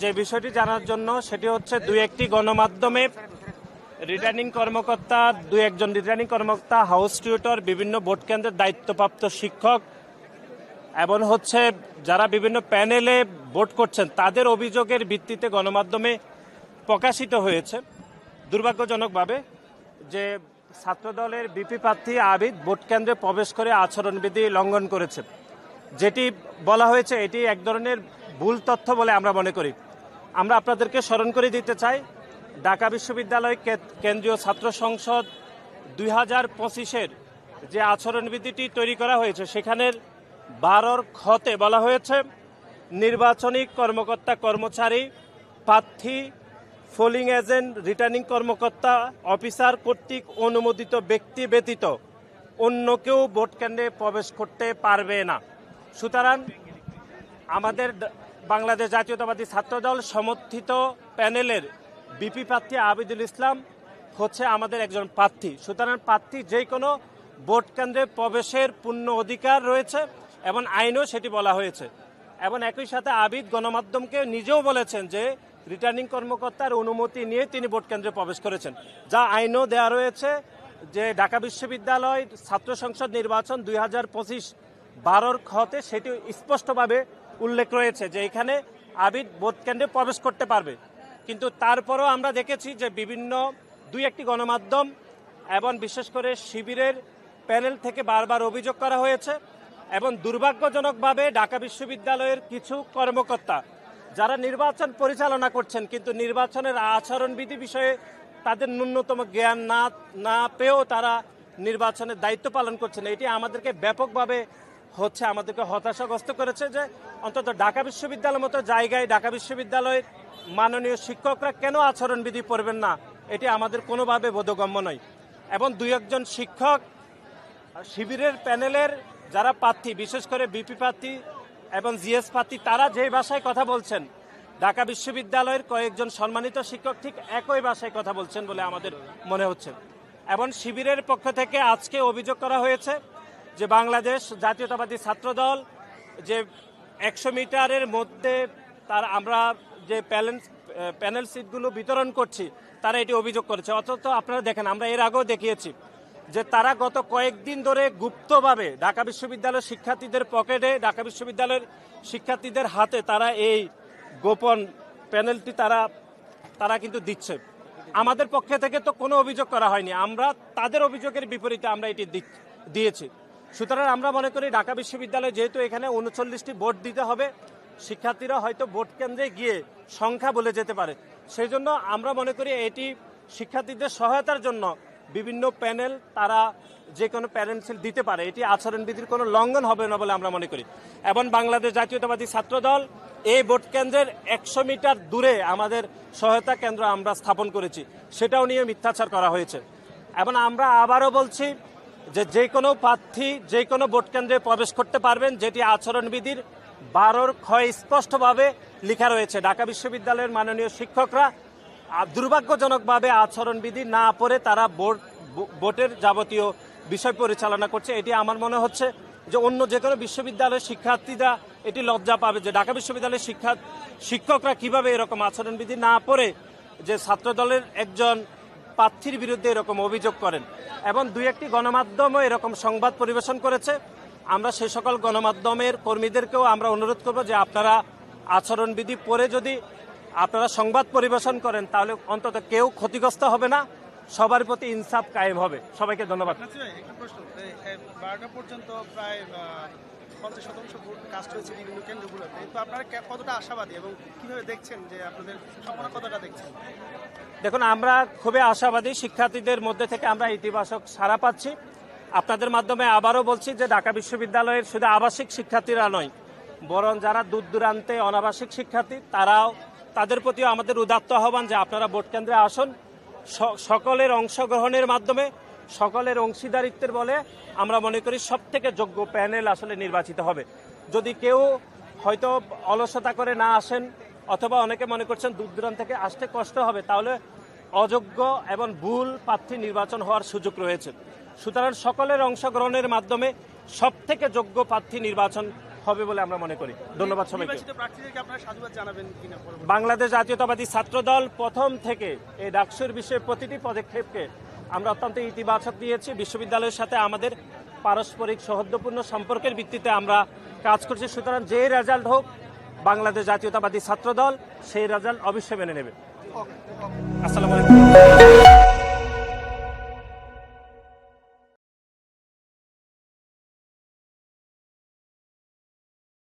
যে বিষয়টি জানার জন্য সেটি হচ্ছে দুই একটি গণমাধ্যমে রিটার্নিং কর্মকর্তা দুই একজন রিটার্নিং কর্মকর্তা হাউস টিউটর বিভিন্ন ভোট কেন্দ্রের দায়িত্বপ্রাপ্ত শিক্ষক এবং হচ্ছে যারা বিভিন্ন প্যানেলে ভোট করছেন তাদের অভিযোগের ভিত্তিতে গণমাধ্যমে প্রকাশিত হয়েছে দুর্ভাগ্যজনকভাবে যে ছাত্রদলের বিপি প্রার্থী আবিদ ভোট কেন্দ্রে প্রবেশ করে আচরণবিধি লঙ্ঘন করেছে। যেটি বলা হয়েছে এটি এক ধরনের ভুল তথ্য বলে আমরা মনে করি। আমরা আপনাদেরকে স্মরণ করে দিতে চাই ঢাকা বিশ্ববিদ্যালয় কেন্দ্রীয় ছাত্র সংসদ 2025-এর যে আচরণবিধিটি তৈরি করা হয়েছে সেখানের 12 খতে বলা হয়েছে নির্বাচনী কর্মকর্তা কর্মচারী প্রার্থী পোলিং এজেন্ট রিটার্নিং কর্মকর্তা অফিসার কর্তৃক অনুমোদিত ব্যক্তি ব্যতীত অন্য কেউ ভোট কেন্দ্রে প্রবেশ করতে পারবে না। সুতরাং আমাদের বাংলাদেশ জাতীয়তাবাদী ছাত্রদল সমর্থিত প্যানেলের বিপি প্রার্থী আবিদুল ইসলাম হচ্ছে আমাদের একজন প্রার্থী। সুতরাং প্রার্থী যে কোনো ভোট কেন্দ্রে প্রবেশের পূর্ণ অধিকার রয়েছে এবং আইনেও সেটি বলা হয়েছে। এবং একই সাথে আবিদ গণমাধ্যমকে নিজেও বলেছেন যে রিটার্নিং কর্মকর্তার অনুমতি নিয়ে তিনি ভোট কেন্দ্রে প্রবেশ করেছেন, যা আইনও দেওয়া রয়েছে যে ঢাকা বিশ্ববিদ্যালয় ছাত্র সংসদ নির্বাচন 2025 12 খতে সেটি স্পষ্টভাবে উল্লেখ রয়েছে যে এখানে আবিদ ভোট কেন্দ্রে প্রবেশ করতে পারবে। কিন্তু তারপরও আমরা দেখেছি যে বিভিন্ন দুই একটি গণমাধ্যম এবং বিশেষ করে শিবিরের প্যানেল থেকে বারবার অভিযোগ করা হয়েছে এবং দুর্ভাগ্যজনকভাবে ঢাকা বিশ্ববিদ্যালয়ের কিছু কর্মকর্তা যারা নির্বাচন পরিচালনা করছেন কিন্তু নির্বাচনের আচরণবিধি বিষয়ে তাদের ন্যূনতম জ্ঞান না পেয়েও তারা নির্বাচনের দায়িত্ব পালন করছেন। এটি আমাদেরকে ব্যাপকভাবে আমাদেরকে হতাশাগ্রস্ত করেছে যে অন্তত ঢাকা বিশ্ববিদ্যালয়ের মতো জায়গায় ঢাকা বিশ্ববিদ্যালয়ের মাননীয় শিক্ষকরা কেন আচরণবিধি পড়বেন না, এটি আমাদের কোনোভাবে বোধগম্য নয়। এবং দুই একজন শিক্ষক শিবিরের প্যানেলের যারা প্রার্থী বিশেষ করে বিপি প্রার্থী এবং জিএস প্রার্থী তারা যে ভাষায় কথা বলছেন ঢাকা বিশ্ববিদ্যালয়ের কয়েকজন সম্মানিত শিক্ষক ঠিক একই ভাষায় কথা বলছেন বলে আমাদের মনে হচ্ছে। এবং শিবিরের পক্ষ থেকে আজকে অভিযোগ করা হয়েছে যে বাংলাদেশ জাতীয়তাবাদী ছাত্রদল যে 100 মিটারের মধ্যে আমরা যে প্যানেল সিটগুলো বিতরণ করছি তারা এটি অভিযোগ করেছে। অথচ আপনারা দেখেন আমরা এর আগেও দেখিয়েছি যে তারা গত কয়েকদিন ধরে গুপ্তভাবে ঢাকা বিশ্ববিদ্যালয়ের শিক্ষার্থীদের পকেটে ঢাকা বিশ্ববিদ্যালয়ের শিক্ষার্থীদের হাতে তারা এই গোপন প্যানেলটি তারা কিন্তু দিচ্ছে। আমাদের পক্ষে থেকে তো কোনো অভিযোগ করা হয়নি, আমরা তাদের অভিযোগের বিপরীতে আমরা এটি দিয়েছি। সুতরাং আমরা মনে করি ঢাকা বিশ্ববিদ্যালয় যেহেতু এখানে 39টি ভোট দিতে হবে, শিক্ষার্থীরা হয়তো ভোট কেন্দ্রে গিয়ে সংখ্যা বলে যেতে পারে, সেই জন্য আমরা মনে করি এটি শিক্ষার্থীদের সহায়তার জন্য বিভিন্ন প্যানেল তারা যে কোনো প্যারেন্টসিল দিতে পারে, এটি আচরণবিধির কোনো লঙ্ঘন হবে না বলে আমরা মনে করি। এবং বাংলাদেশ জাতীয়তাবাদী ছাত্রদল এই ভোট কেন্দ্রের 100 মিটার দূরে আমাদের সহায়তা কেন্দ্র আমরা স্থাপন করেছি, সেটাও নিয়ে মিথ্যাচার করা হয়েছে। এবং আমরা আবারও বলছি যে কোনো প্রার্থী যে কোনো ভোট কেন্দ্রে প্রবেশ করতে পারবেন, যেটি আচরণবিধির 12 খ স্পষ্টভাবে লেখা রয়েছে। ঢাকা বিশ্ববিদ্যালয়ের মাননীয় শিক্ষকরা দুর্ভাগ্যজনকভাবে আচরণবিধি না পড়ে তারা ভোটের যাবতীয় বিষয় পরিচালনা করছে। এটি আমার মনে হচ্ছে যে অন্য যে কোনো বিশ্ববিদ্যালয়ের শিক্ষার্থীরা এটি লজ্জা পাবে যে ঢাকা বিশ্ববিদ্যালয়ের শিক্ষকরা কিভাবে এরকম আচরণবিধি না পড়ে যে ছাত্রদলের একজন প্রার্থীর বিরুদ্ধে এরকম অভিযোগ করেন। এবং দুই একটি গণমাধ্যমও এরকম সংবাদ পরিবেশন করেছে। আমরা সে সকল গণমাধ্যমের কর্মীদেরকেও আমরা অনুরোধ করব যে আপনারা আচরণবিধি পড়ে যদি আপনারা সংবাদ পরিবেশন করেন তাহলে অন্তত কেউ ক্ষতিগ্রস্ত হবে না, সবার প্রতি ইনসাফ কায়েম হবে। সবাইকে ধন্যবাদ। একটা প্রশ্ন, 12টা পর্যন্ত প্রায় 50% ভোট কাস্ট হয়েছে বিভিন্ন কেন্দ্রগুলোতে, তো আপনারা কতটা আশাবাদী এবং কিভাবে দেখছেন যে আপনাদের সম্ভাবনা কতটা দেখছেন? দেখুন, আমরা খুবই আশাবাদী, শিক্ষার্থীদের মধ্যে থেকে আমরা ইতিবাচক সাড়া পাচ্ছি। আপনাদের মাধ্যমে আবারও বলছি যে ঢাকা বিশ্ববিদ্যালয়ের শুধু আবাসিক শিক্ষার্থীরা নয়, বরং যারা দূর দূরান্তে অনাবাসিক শিক্ষার্থী তাদের প্রতিও আমাদের উদাত্ত আহ্বান যে আপনারা ভোট কেন্দ্রে আসুন। সকলের অংশগ্রহণের মাধ্যমে সকলের অংশীদারিত্বের বলে আমরা মনে করি সবথেকে যোগ্য প্যানেল আসলে নির্বাচিত হবে। যদি কেউ হয়তো অলসতা করে না আসেন অথবা অনেকে মনে করছেন দূর দূরান্ত থেকে আসতে কষ্ট হবে, তাহলে অযোগ্য এবং ভুল প্রার্থী নির্বাচন হওয়ার সুযোগ রয়েছে। সুতরাং সকলের অংশগ্রহণের মাধ্যমে সবথেকে যোগ্য প্রার্থী নির্বাচন হবে বলে আমরা মনে করি। ধন্যবাদ সবাইকে। নির্বাচিত প্রার্থীদেরকে আপনারা সাধুবাদ জানাবেন কিনা পরবর্তী? বাংলাদেশ জাতীয়তাবাদী ছাত্রদল প্রথম থেকে এই ডাকসুর বিষয়ে প্রতিটি পদক্ষেপকে আমরা অত্যন্ত ইতিবাচক নিয়েছি। বিশ্ববিদ্যালয়ের সাথে আমাদের পারস্পরিক সৌহার্দ্যপূর্ণ সম্পর্কের ভিত্তিতে আমরা কাজ করছি। সুতরাং যে রেজাল্ট হোক, বাংলাদেশ জাতীয়তাবাদী ছাত্রদল সেই রেজাল্ট অবশ্যই মেনে নেবে। আসসালামু আলাইকুম।